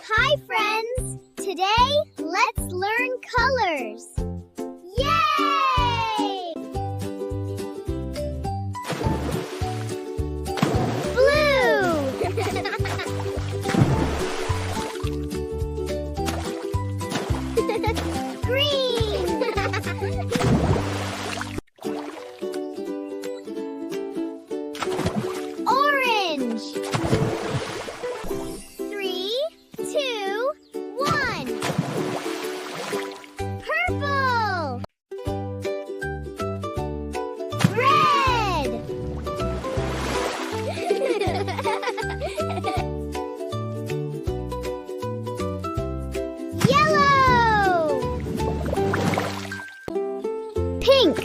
Hi, friends! Today, let's learn colors. Yay! Blue! Green! Orange! 3, 2, 1. Purple! Red! Yellow! Pink!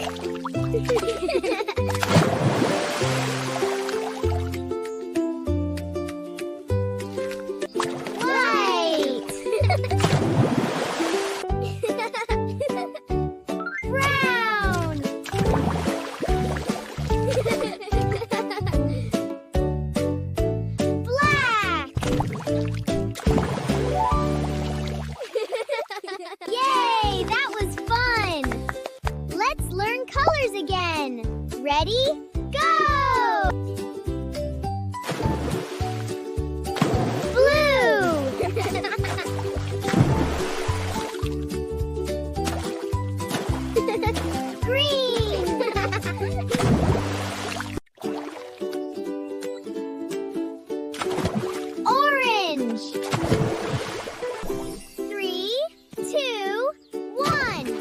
White! Brown! Black! Yay! That was fun! Let's learn colors again. Ready? Go! Blue! Green! Orange! 3, 2, 1.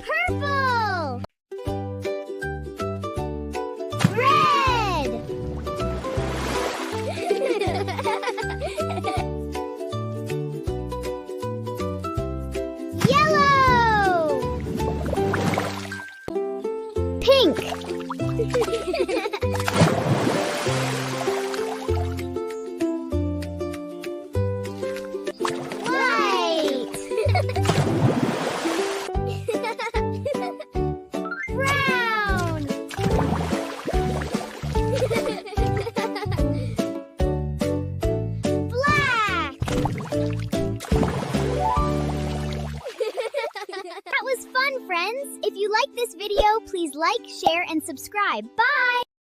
Purple! Red! Yellow! Pink! White! Brown! Black! That was fun, friends! If you like this video, please like, share, and subscribe. Bye!